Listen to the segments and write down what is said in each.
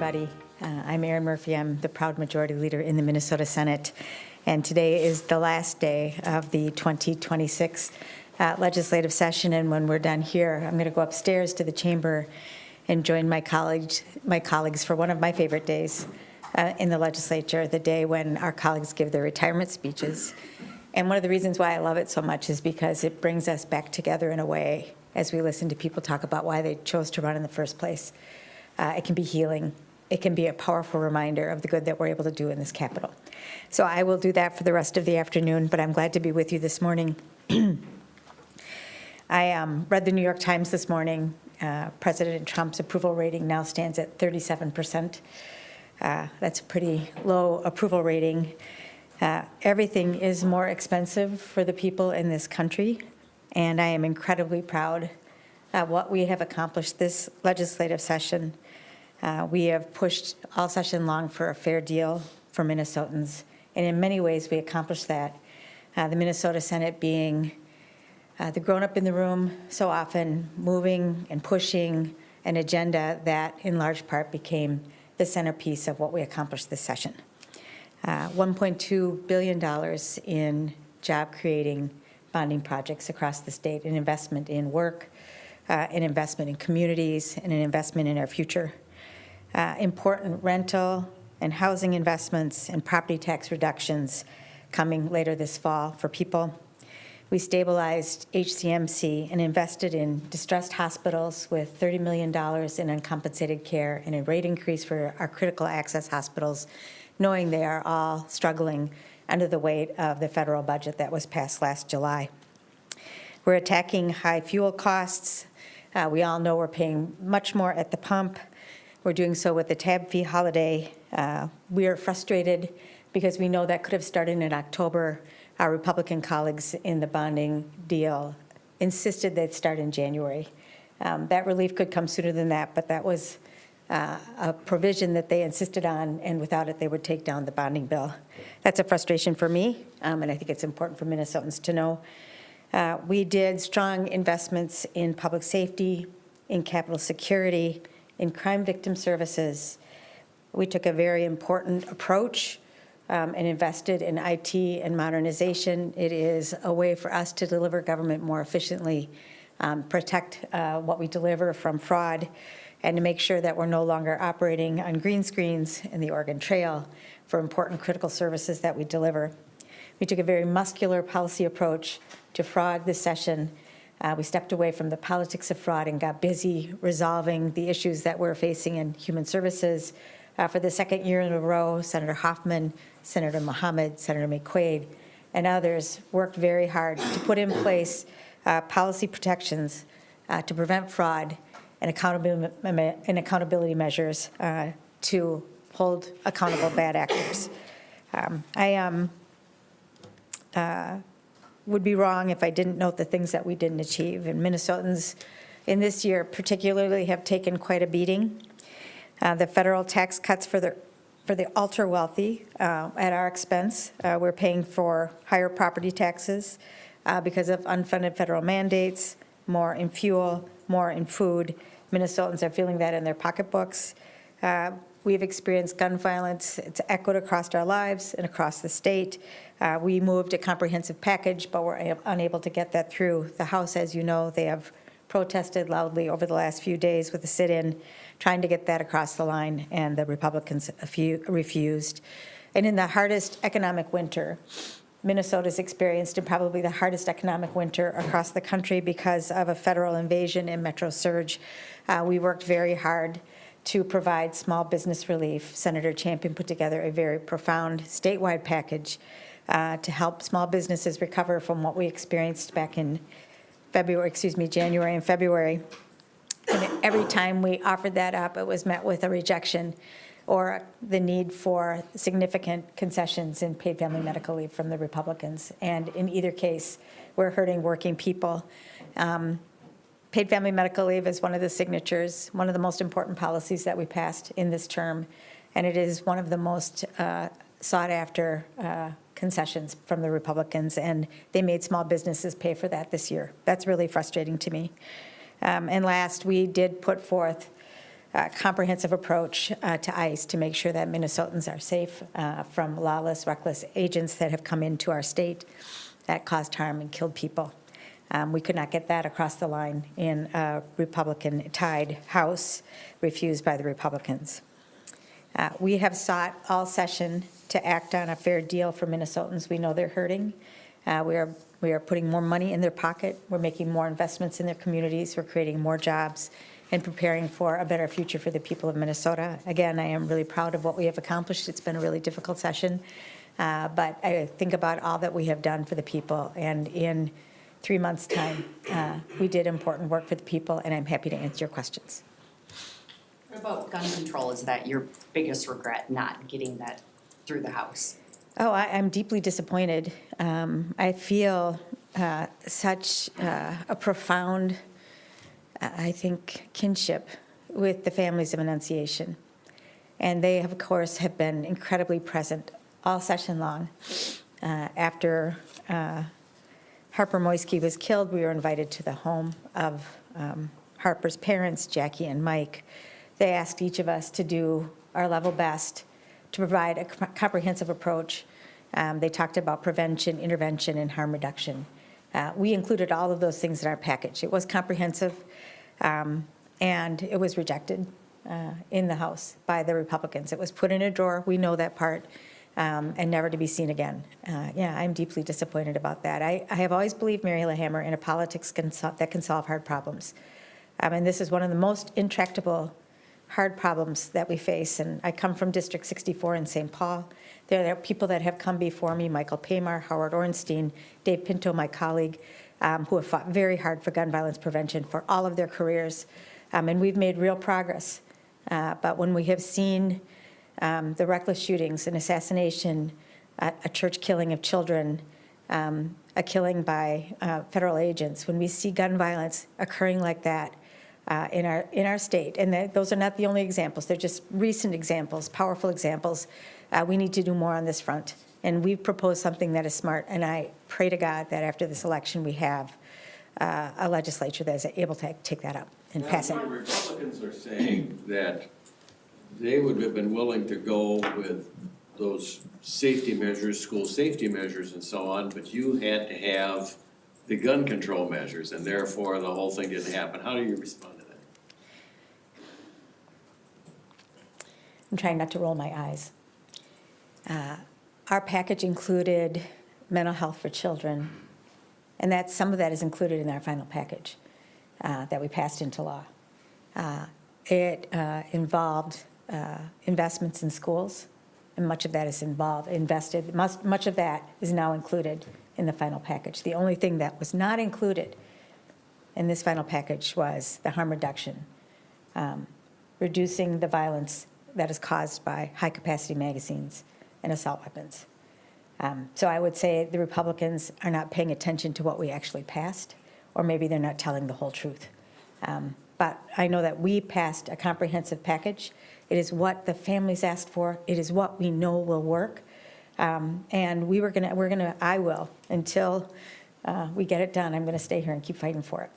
everybody. I'm Erin Murphy. I'm the proud Majority Leader in the Minnesota Senate. And today is the last day of the 2026 legislative session. And when we're done here, I'm going to go upstairs to the chamber and join my colleagues for one of my favorite days in the legislature, the day when our colleagues give their retirement speeches. And one of the reasons why I love it so much is because it brings us back together in a way as we listen to people talk about why they chose to run in the first place. It can be healing. It can be a powerful reminder of the good that we're able to do in this Capitol. So I will do that for the rest of the afternoon, but I'm glad to be with you this morning. I read the New York Times this morning. President Trump's approval rating now stands at 37%. That's a pretty low approval rating. Everything is more expensive for the people in this country, and I am incredibly proud of what we have accomplished this legislative session. We have pushed all session long for a fair deal for Minnesotans, and in many ways we accomplished that. The Minnesota Senate being the grown-up in the room, so often moving and pushing an agenda that in large part became the centerpiece of what we accomplished this session. $1.2 billion in job-creating bonding projects across the state, an investment in work, an investment in communities, and an investment in our future. Important rental and housing investments and property tax reductions coming later this fall for people. We stabilized HCMC and invested in distressed hospitals with $30 million in uncompensated care and a rate increase for our critical access hospitals, knowing they are all struggling under the weight of the federal budget that was passed last July. We're attacking high fuel costs. We all know we're paying much more at the pump. We're doing so with the tab fee holiday. We are frustrated because we know that could have started in October. Our Republican colleagues in the bonding deal insisted they'd start in January. That relief could come sooner than that, but that was a provision that they insisted on, and without it, they would take down the bonding bill. That's a frustration for me, and I think it's important for Minnesotans to know. We did strong investments in public safety, in capital security, in crime victim services. We took a very important approach and invested in IT and modernization. It is a way for us to deliver government more efficiently, protect what we deliver from fraud, and to make sure that we're no longer operating on green screens in the Oregon Trail for important critical services that we deliver. We took a very muscular policy approach to fraud this session. We stepped away from the politics of fraud and got busy resolving the issues that we're facing in human services. For the second year in a row, Senator Hoffman, Senator Mohammed, Senator McQuaid, and others worked very hard to put in place policy protections to prevent fraud and accountability measures to hold accountable bad actors. I would be wrong if I didn't note the things that we didn't achieve. And Minnesotans in this year particularly have taken quite a beating. The federal tax cuts for the ultra-wealthy at our expense. We're paying for higher property taxes because of unfunded federal mandates, more in fuel, more in food. Minnesotans are feeling that in their pocketbooks. We've experienced gun violence. It's echoed across our lives and across the state. We moved a comprehensive package, but we're unable to get that through the House. As you know, they have protested loudly over the last few days with the sit-in, trying to get that across the line, and the Republicans refused. And in the hardest economic winter, Minnesota's experienced in probably the hardest economic winter across the country because of a federal invasion and metro surge. We worked very hard to provide small business relief. Senator Champion put together a very profound statewide package to help small businesses recover from what we experienced back in January and February. And every time we offered that up, it was met with a rejection or the need for significant concessions in paid family medical leave from the Republicans. And in either case, we're hurting working people. Paid family medical leave is one of the signatures, one of the most important policies that we passed in this term, and it is one of the most sought after concessions from the Republicans, and they made small businesses pay for that this year. That's really frustrating to me. And last, we did put forth comprehensive approach to ICE to make sure that Minnesotans are safe from lawless, reckless agents that have come into our state that caused harm and killed people. We could not get that across the line in a Republican-tied House, refused by the Republicans. We have sought all session to act on a fair deal for Minnesotans. We know they're hurting. We are putting more money in their pocket. We're making more investments in their communities. We're creating more jobs and preparing for a better future for the people of Minnesota. Again, I am really proud of what we have accomplished. It's been a really difficult session, but I think about all that we have done for the people, and in 3 months' time, we did important work for the people, and I'm happy to answer your questions. What about gun control? Is that your biggest regret, not getting that through the House? Oh, I'm deeply disappointed. I feel such a profound, I think, kinship with the families of Annunciation. And they, of course, have been incredibly present all session long. After Harper Moisky was killed, we were invited to the home of Harper's parents, Jackie and Mike. They asked each of us to do our level best to provide a comprehensive approach. They talked about prevention, intervention, and harm reduction. We included all of those things in our package. It was comprehensive, and it was rejected in the House by the Republicans. It was put in a drawer. We know that part, and never to be seen again. Yeah, I'm deeply disappointed about that. I have always believed, Mary LaHammer, in a politics that can solve hard problems. And this is one of the most intractable hard problems that we face. And I come from District 64 in St. Paul. There are people that have come before me, Michael Paymar, Howard Ornstein, Dave Pinto, my colleague, who have fought very hard for gun violence prevention for all of their careers. And we've made real progress. But when we have seen the reckless shootings, an assassination, a church killing of children, a killing by federal agents, when we see gun violence occurring like that in our state, and those are not the only examples, they're just recent examples, powerful examples, we need to do more on this front. And we've proposed something that is smart, and I pray to God that after this election we have a legislature that is able to take that up and pass it. The Republicans are saying that they would have been willing to go with those safety measures, school safety measures and so on, but you had to have the gun control measures, and therefore the whole thing didn't happen. How do you respond to that? I'm trying not to roll my eyes. Our package included mental health for children, and some of that is included in our final package that we passed into law. It involved investments in schools, and much of that is invested. Much of that is now included in the final package. The only thing that was not included in this final package was the harm reduction, reducing the violence that is caused by high-capacity magazines and assault weapons. So I would say the Republicans are not paying attention to what we actually passed, or maybe they're not telling the whole truth. But I know that we passed a comprehensive package. It is what the families asked for. It is what we know will work. And I will, until we get it done, I'm gonna stay here and keep fighting for it.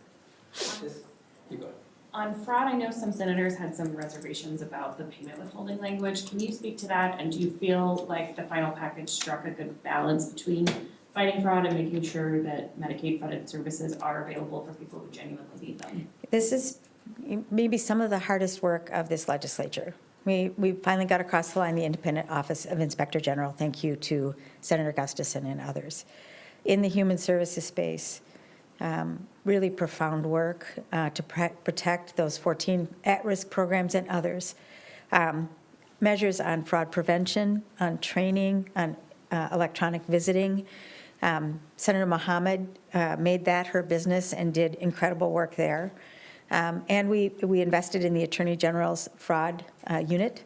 On fraud, I know some senators had some reservations about the payment withholding language. Can you speak to that? And do you feel like the final package struck a good balance between fighting fraud and making sure that Medicaid-funded services are available for people who genuinely need them? This is maybe some of the hardest work of this legislature. We finally got across the line the Independent Office of Inspector General. Thank you to Senator Gustafson and others. In the human services space, really profound work to protect those 14 at-risk programs and others. Measures on fraud prevention, on training, on electronic visiting. Senator Mohammed made that her business and did incredible work there. And we invested in the Attorney General's fraud unit,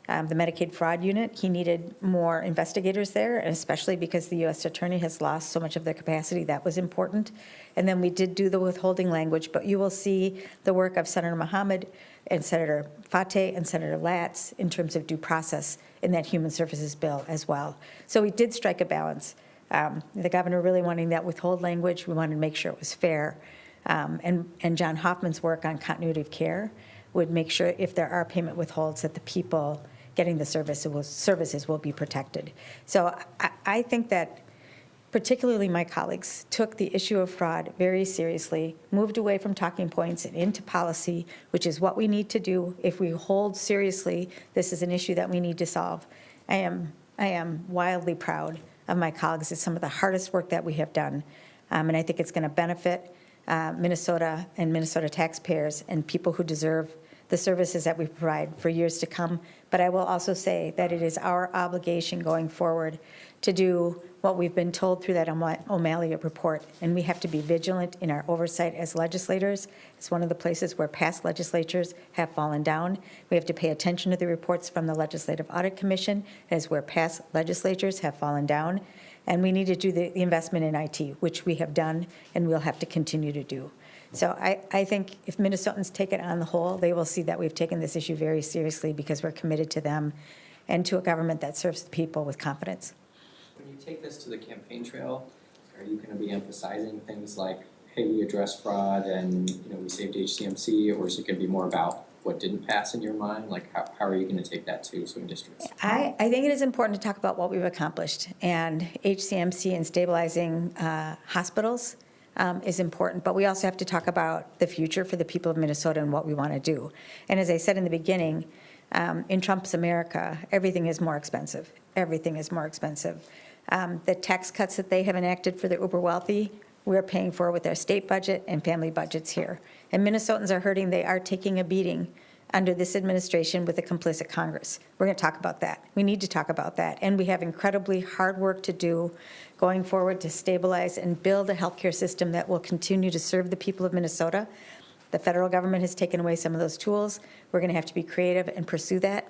the Medicaid fraud unit. He needed more investigators there, and especially because the U.S. Attorney has lost so much of their capacity. That was important. And then we did do the withholding language, but you will see the work of Senator Mohammed and Senator Fateh and Senator Latz in terms of due process in that human services bill as well. So we did strike a balance. The governor really wanting that withhold language. We wanted to make sure it was fair. And John Hoffman's work on continuity of care would make sure if there are payment withholds that the people getting the services will be protected. So I think that particularly my colleagues took the issue of fraud very seriously, moved away from talking points and into policy, which is what we need to do if we hold seriously this is an issue that we need to solve. I am wildly proud of my colleagues. It's some of the hardest work that we have done, and I think it's going to benefit Minnesota and Minnesota taxpayers and people who deserve the services that we provide for years to come. But I will also say that it is our obligation going forward to do what we've been told through that O'Malley report, and we have to be vigilant in our oversight as legislators. It's one of the places where past legislatures have fallen down. We have to pay attention to the reports from the Legislative Audit Commission as where past legislatures have fallen down, and we need to do the investment in IT, which we have done and we'll have to continue to do. So I think if Minnesotans take it on the whole, they will see that we've taken this issue very seriously because we're committed to them and to a government that serves the people with confidence. When you take this to the campaign trail, are you going to be emphasizing things like, hey, we addressed fraud and, we saved HCMC, or is it going to be more about what didn't pass in your mind? Like, how are you going to take that to swing districts? I think it is important to talk about what we've accomplished, and HCMC and stabilizing hospitals is important, but we also have to talk about the future for the people of Minnesota and what we want to do. And as I said in the beginning, in Trump's America, everything is more expensive. Everything is more expensive. The tax cuts that they have enacted for the uber wealthy, we're paying for with our state budget and family budgets here. And Minnesotans are hurting. They are taking a beating under this administration with a complicit Congress. We're going to talk about that. We need to talk about that. And we have incredibly hard work to do going forward to stabilize and build a healthcare system that will continue to serve the people of Minnesota. The federal government has taken away some of those tools. We're going to have to be creative and pursue that.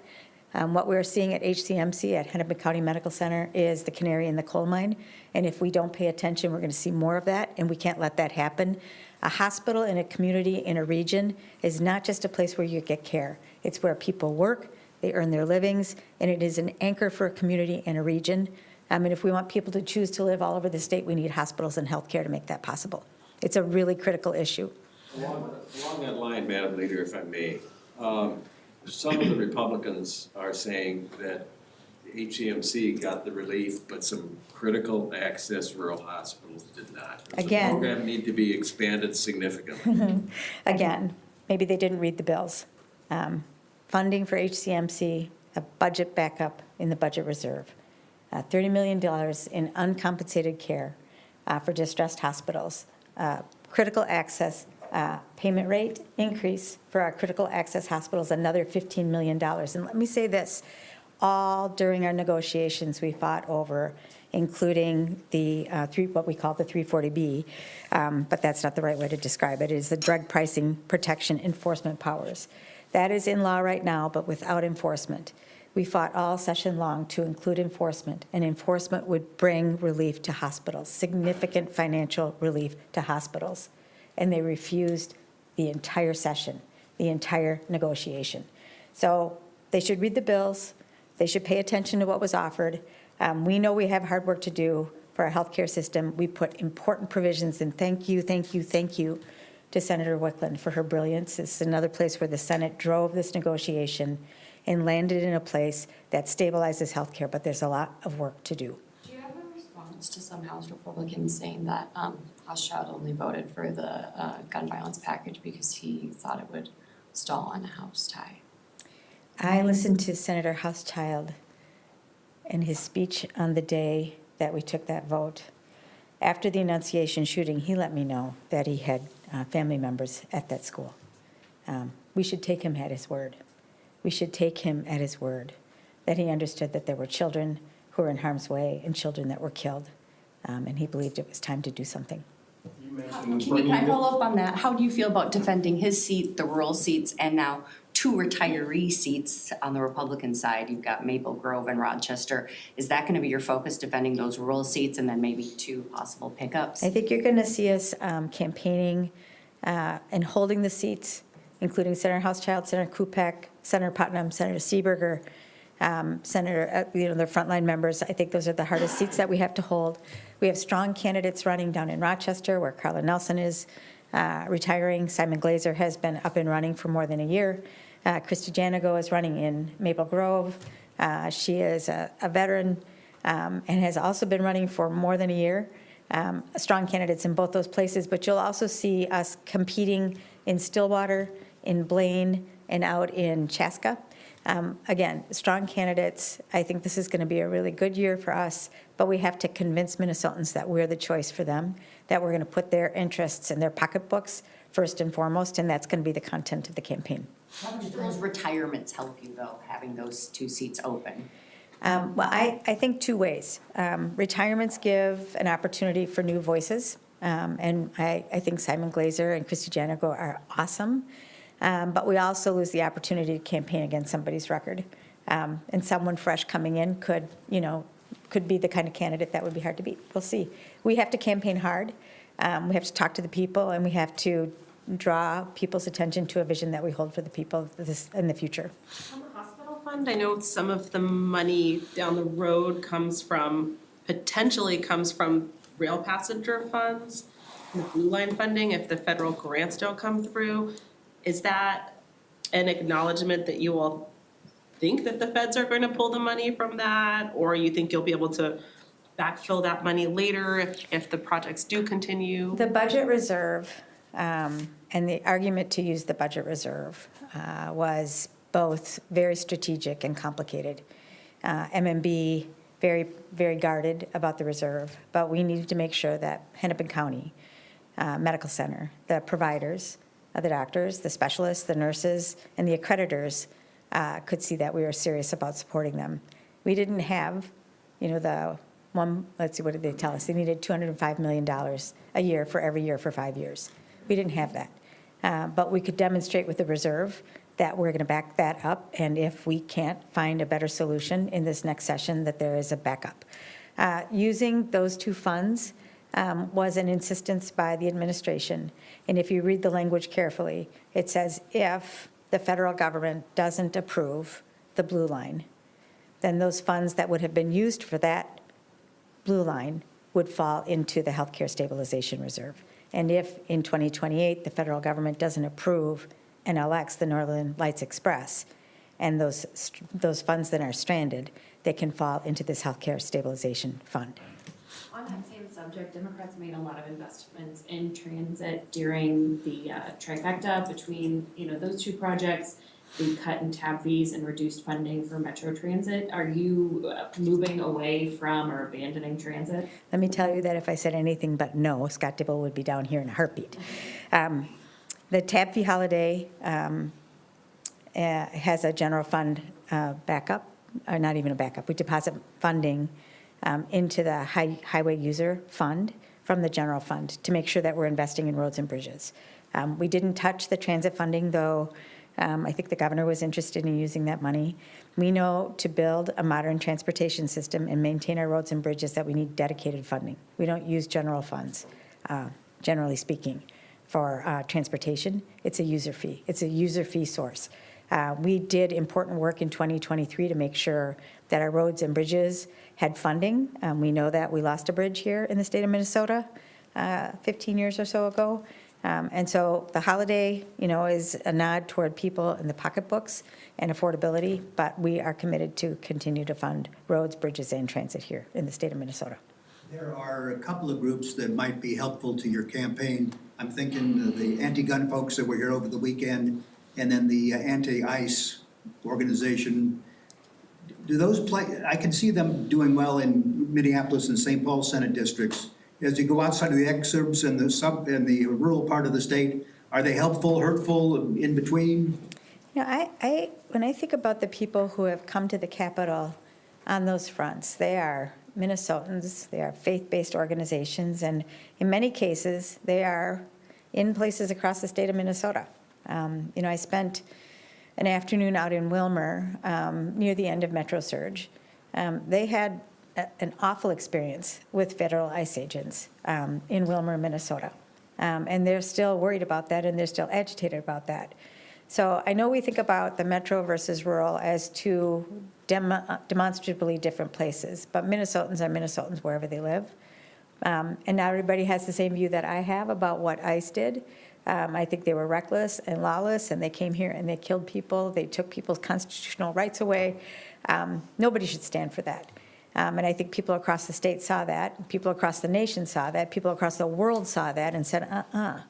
What we're seeing at HCMC, at Hennepin County Medical Center, is the canary in the coal mine. And if we don't pay attention, we're going to see more of that, and we can't let that happen. A hospital in a community, in a region, is not just a place where you get care. It's where people work, they earn their livings, and it is an anchor for a community and a region. And if we want people to choose to live all over the state, we need hospitals and health care to make that possible. It's a really critical issue. Along that line, Madam Leader, if I may, some of the Republicans are saying that HCMC got the relief, but some critical access rural hospitals did not. Does Again. the program need to be expanded significantly? Again, maybe they didn't read the bills. Funding for HCMC, a budget backup in the budget reserve, $30 million in uncompensated care for distressed hospitals, critical access payment rate increase for our critical access hospitals, another $15 million. And let me say this, all during our negotiations we fought over, including the what we call the 340B, but that's not the right way to describe it. It is the drug pricing protection enforcement powers. That is in law right now, but without enforcement. We fought all session long to include enforcement, and enforcement would bring relief to hospitals, significant financial relief to hospitals. And they refused the entire session, the entire negotiation. So they should read the bills. They should pay attention to what was offered. We know we have hard work to do for our healthcare system. We put important provisions, and thank you to Senator Wickland for her brilliance. This is another place where the Senate drove this negotiation and landed in a place that stabilizes healthcare, but there's a lot of work to do. Do you have a response to some House Republicans saying that Hochschild only voted for the gun violence package because he thought it would stall on a House tie? I listened to Senator Hochschild in his speech on the day that we took that vote. After the Annunciation shooting, he let me know that he had family members at that school. We should take him at his word. We should take him at his word, that he understood that there were children who were in harm's way and children that were killed, and he believed it was time to do something. Can I follow up on that? How do you feel about defending his seat, the rural seats, and now 2 retiree seats on the Republican side? You've got Maple Grove and Rochester. Is that going to be your focus, defending those rural seats and then maybe 2 possible pickups? I think you're going to see us campaigning and holding the seats, including Senator Hochschild, Senator Kupek, Senator Putnam, Senator Seeberger, Senator, the frontline members. I think those are the hardest seats that we have to hold. We have strong candidates running down in Rochester, where Carla Nelson is, retiring. Simon Glazer has been up and running for more than a year. Christy Janigo is running in Maple Grove. She is a veteran and has also been running for more than a year. Strong candidates in both those places, but you'll also see us competing in Stillwater, in Blaine, and out in Chaska. Again, strong candidates. I think this is going to be a really good year for us, but we have to convince Minnesotans that we're the choice for them, that we're going to put their interests in their pocketbooks first and foremost, and that's going to be the content of the campaign. How do those retirements help you though, having those 2 seats open? Well, I think 2 ways. Retirements give an opportunity for new voices, and I think Simon Glazer and Christy Janigo are awesome, but we also lose the opportunity to campaign against somebody's record. And someone fresh coming in could be the kind of candidate that would be hard to beat. We'll see. We have to campaign hard. We have to talk to the people, and we have to draw people's attention to a vision that we hold for the people in the future. On the hospital fund, I know some of the money down the road potentially comes from rail passenger funds, and the Blue Line funding, if the federal grants don't come through. Is that an acknowledgement that you all think that the feds are going to pull the money from that? Or you think you'll be able to backfill that money later if the projects do continue? The budget reserve, and the argument to use the budget reserve was both very strategic and complicated. MMB, very, very guarded about the reserve, but we needed to make sure that Hennepin County Medical Center, the providers, the doctors, the specialists, the nurses, and the accreditors could see that we were serious about supporting them. We didn't have, let's see, what did they tell us? They needed $205 million a year for every year for 5 years. We didn't have that. But we could demonstrate with the reserve that we're going to back that up, and if we can't find a better solution in this next session, that there is a backup. Using those 2 funds was an insistence by the administration, and if you read the language carefully, it says if the federal government doesn't approve the Blue Line, then those funds that would have been used for that Blue Line would fall into the Healthcare Stabilization Reserve. And if in 2028 the federal government doesn't approve NLX, the Northern Lights Express, and those funds that are stranded, they can fall into this Healthcare Stabilization Fund. On that same subject, Democrats made a lot of investments in transit during the trifecta between, those 2 projects. The cut in tab fees and reduced funding for Metro Transit. Are you moving away from or abandoning transit? Let me tell you that if I said anything but no, Scott Dibble would be down here in a heartbeat. The tab fee holiday has a general fund backup, or not even a backup. We deposit funding into the highway user fund from the general fund to make sure that we're investing in roads and bridges. We didn't touch the transit funding, though. I think the governor was interested in using that money. We know to build a modern transportation system and maintain our roads and bridges that we need dedicated funding. We don't use general funds, generally speaking, for transportation. It's a user fee. It's a user fee source. We did important work in 2023 to make sure that our roads and bridges had funding. We know that we lost a bridge here in the state of Minnesota 15 years or so ago. And so the holiday, is a nod toward people in the pocketbooks and affordability, but we are committed to continue to fund roads, bridges, and transit here in the state of Minnesota. There are a couple of groups that might be helpful to your campaign. I'm thinking the anti-gun folks that were here over the weekend, and then the anti-ICE organization. Do those play? I can see them doing well in Minneapolis and St. Paul Senate districts. As you go outside of the exurbs and the rural part of the state, are they helpful, hurtful, in between? When I think about the people who have come to the Capitol on those fronts, they are Minnesotans, they are faith-based organizations, and in many cases, they are in places across the state of Minnesota. I spent an afternoon out in Willmar near the end of Metro Surge. They had an awful experience with federal ICE agents in Willmar, Minnesota. And they're still worried about that, and they're still agitated about that. So I know we think about the metro versus rural as 2 demonstrably different places, but Minnesotans are Minnesotans wherever they live. And not everybody has the same view that I have about what ICE did. I think they were reckless and lawless, and they came here and they killed people. They took people's constitutional rights away. Nobody should stand for that. And I think people across the state saw that, people across the nation saw that, people across the world saw that and said,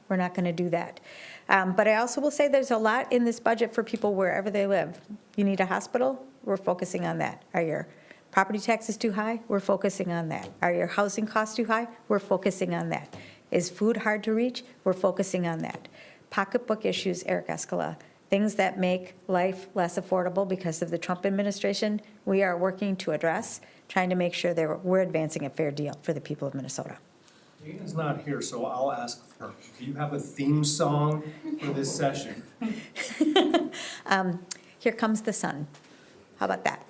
we're not going to do that. But I also will say there's a lot in this budget for people wherever they live. You need a hospital? We're focusing on that. Are your property taxes too high? We're focusing on that. Are your housing costs too high? We're focusing on that. Is food hard to reach? We're focusing on that. Pocketbook issues, Eric Escala, things that make life less affordable because of the Trump administration, we are working to address, trying to make sure that we're advancing a fair deal for the people of Minnesota. Dana's not here, so I'll ask her. Do you have a theme song for this session? Here Comes the Sun. How about that?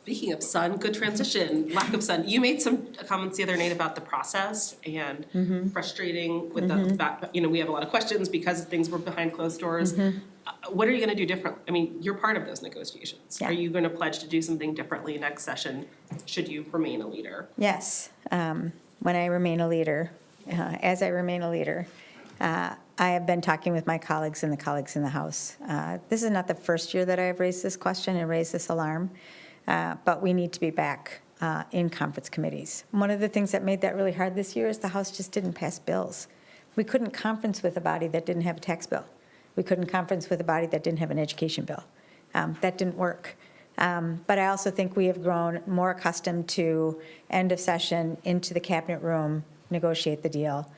Speaking of sun, good transition, lack of sun. You made some comments the other night about the process and frustrating with the fact, we have a lot of questions because things were behind closed doors. What are you gonna do different? I mean, you're part of those negotiations. Yeah. Are you gonna pledge to do something differently next session, should you remain a leader? Yes. When I remain a leader, as I remain a leader, I have been talking with my colleagues and the colleagues in the House. This is not the first year that I have raised this question and raised this alarm. But we need to be back in conference committees. One of the things that made that really hard this year is the House just didn't pass bills. We couldn't conference with a body that didn't have a tax bill. We couldn't conference with a body that didn't have an education bill. That didn't work. But I also think we have grown more accustomed to end of session, into the cabinet room, negotiate the deal,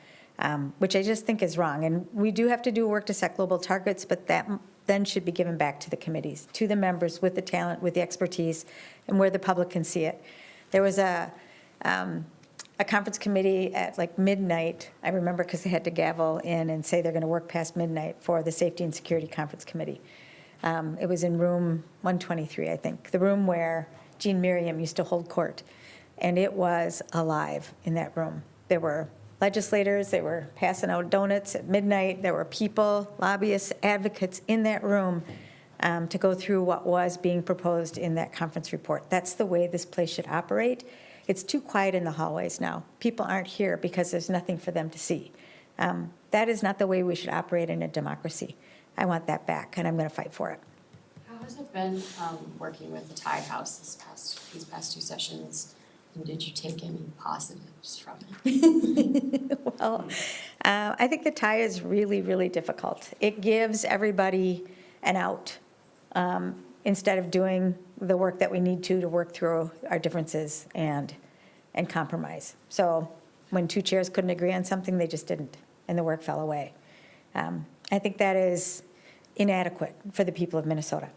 which I just think is wrong. And we do have to do work to set global targets, but that then should be given back to the committees, to the members with the talent, with the expertise, and where the public can see it. There was a conference committee at like midnight, I remember, because they had to gavel in and say they're going to work past midnight for the Safety and Security Conference Committee. It was in room 123, I think, the room where Jean Miriam used to hold court. And it was alive in that room. There were legislators, they were passing out donuts at midnight. There were people, lobbyists, advocates in that room to go through what was being proposed in that conference report. That's the way this place should operate. It's too quiet in the hallways now. People aren't here because there's nothing for them to see. That is not the way we should operate in a democracy. I want that back, and I'm going to fight for it. How has it been working with the Tide House these past two sessions? And did you take any positives from it? Well, I think the tie is really, really difficult. It gives everybody an out instead of doing the work that we need to work through our differences and compromise. So when two chairs couldn't agree on something, they just didn't, and the work fell away. I think that is inadequate for the people of Minnesota.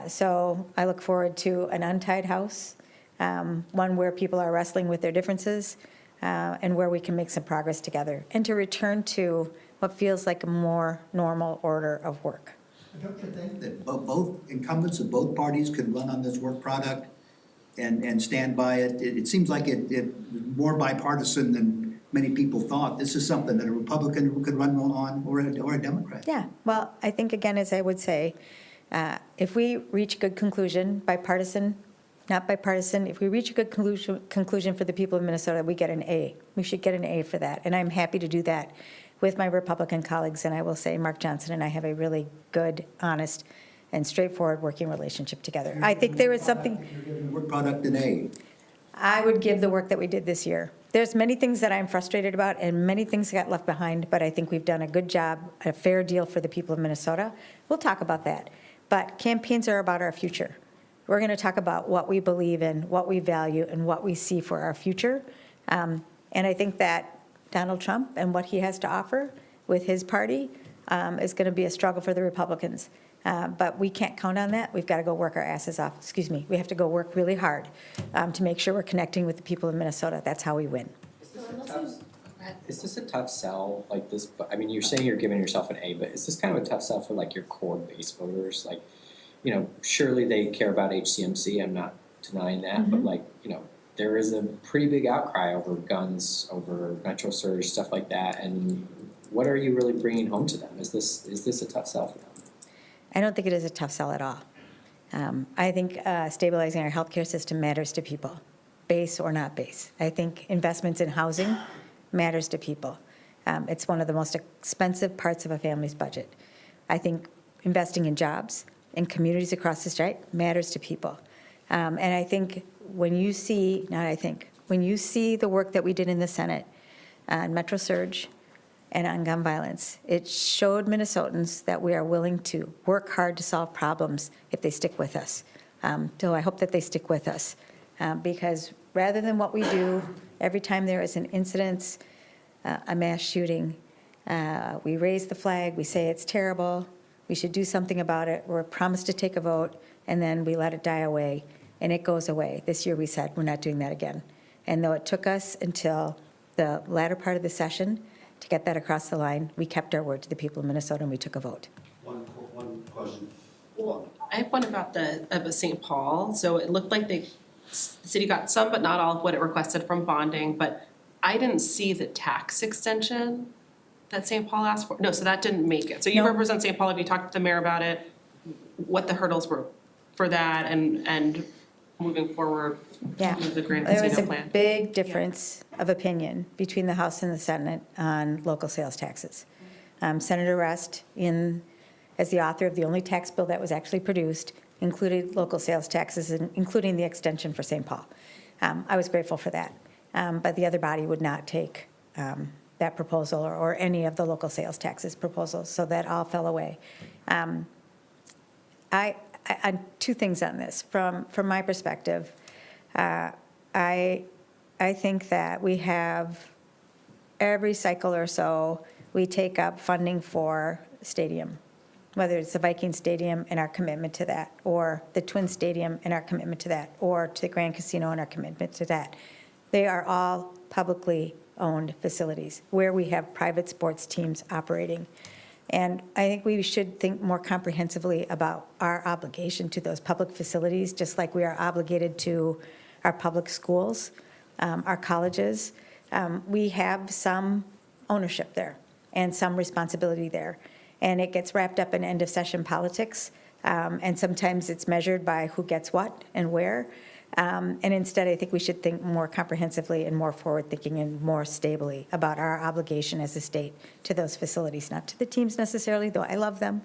So I look forward to an untied House, one where people are wrestling with their differences and where we can make some progress together, and to return to what feels like a more normal order of work. Don't you think that both incumbents of both parties could run on this work product and stand by it? It seems like it was more bipartisan than many people thought. This is something that a Republican could run on, or a Democrat. Yeah, well, I think, again, as I would say, if we reach a good conclusion, bipartisan, not bipartisan, if we reach a good conclusion for the people of Minnesota, we get an A. We should get an A for that, and I'm happy to do that with my Republican colleagues, and I will say Mark Johnson and I have a really good, honest, and straightforward working relationship together. I think there is something. You're giving the work product an A. I would give the work that we did this year. There's many things that I'm frustrated about and many things that got left behind, but I think we've done a good job, a fair deal for the people of Minnesota. We'll talk about that. But campaigns are about our future. We're going to talk about what we believe in, what we value, and what we see for our future. And I think that Donald Trump and what he has to offer with his party is going to be a struggle for the Republicans. But we can't count on that. We've got to go work our asses off. We have to go work really hard to make sure we're connecting with the people of Minnesota. That's how we win. Is this a tough sell like this? I mean, you're saying you're giving yourself an A, but is this kind of a tough sell for like your core base voters? Like, surely they care about HCMC. I'm not denying that, but like, there is a pretty big outcry over guns, over Metro Surge, stuff like that. And what are you really bringing home to them? Is this a tough sell for them? I don't think it is a tough sell at all. I think stabilizing our healthcare system matters to people. base or not base. I think investments in housing matters to people. It's one of the most expensive parts of a family's budget. I think investing in jobs and communities across the state matters to people. And I think when you see, when you see the work that we did in the Senate on Metro Surge and on gun violence, it showed Minnesotans that we are willing to work hard to solve problems if they stick with us. So I hope that they stick with us, because rather than what we do every time there is an incident, a mass shooting, we raise the flag, we say it's terrible, we should do something about it, we're promised to take a vote, and then we let it die away, and it goes away. This year we said, we're not doing that again. And though it took us until the latter part of the session to get that across the line, we kept our word to the people of Minnesota and we took a vote. One question. Well, I have one about the St. Paul. So it looked like the city got some, but not all of what it requested from bonding, but I didn't see the tax extension that St. Paul asked for. No, so that didn't make it. So you No. represent St. Paul. Have you talked to the mayor about it? What the hurdles were for that and moving forward Yeah. with the Grand There was Casino a plan? big difference of opinion between the House and the Senate on local sales taxes. Senator Rust, as the author of the only tax bill that was actually produced, included local sales taxes, including the extension for St. Paul. I was grateful for that. But the other body would not take that proposal or any of the local sales taxes proposals, so that all fell away. I two things on this. From my perspective, I think that we have, every cycle or so, we take up funding for stadium, whether it's the Viking Stadium and our commitment to that, or the Twin Stadium and our commitment to that, or to the Grand Casino and our commitment to that. They are all publicly owned facilities where we have private sports teams operating. And I think we should think more comprehensively about our obligation to those public facilities, just like we are obligated to our public schools, our colleges. We have some ownership there and some responsibility there. And it gets wrapped up in end-of-session politics, and sometimes it's measured by who gets what and where. And instead, I think we should think more comprehensively and more forward-thinking and more stably about our obligation as a state to those facilities, not to the teams necessarily, though I love them,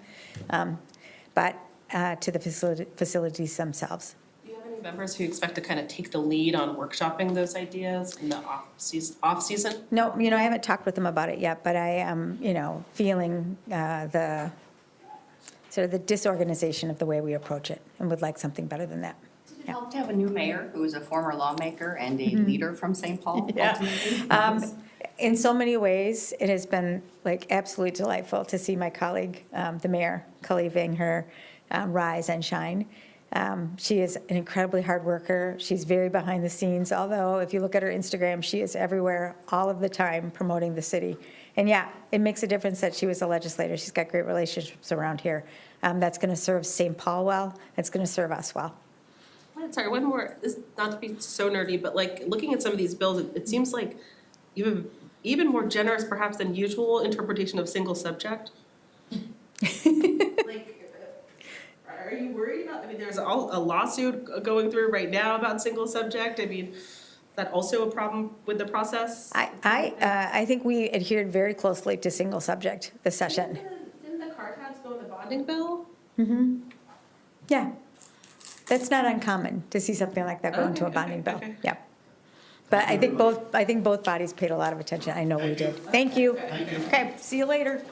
but to the facilities themselves. Do you have any members who expect to kind of take the lead on workshopping those ideas in the off-season? No, I haven't talked with them about it yet, but I am, feeling the sort of the disorganization of the way we approach it and would like something better than that. Did it help to have a new mayor who is a former lawmaker and a leader from St. Paul ultimately? In so many ways, it has been like absolutely delightful to see my colleague, the mayor, Kali Vang, rise and shine. She is an incredibly hard worker. She's very behind the scenes, although if you look at her Instagram, she is everywhere all of the time promoting the city. And yeah, it makes a difference that she was a legislator. She's got great relationships around here. That's going to serve St. Paul well. It's going to serve us well. Sorry, one more, this, not to be so nerdy, but like looking at some of these bills, it seems like you have even more generous perhaps than usual interpretation of single subject. Like, are you worried about, there's a lawsuit going through right now about single subject. Is that also a problem with the process? I think we adhered very closely to single subject this session. Didn't the car tabs go in the bonding bill? Yeah. That's not uncommon to see something like that go into a bonding bill. Okay. Yeah. But I think both bodies paid a lot of attention. I know we did. Thank you. Okay, see you later.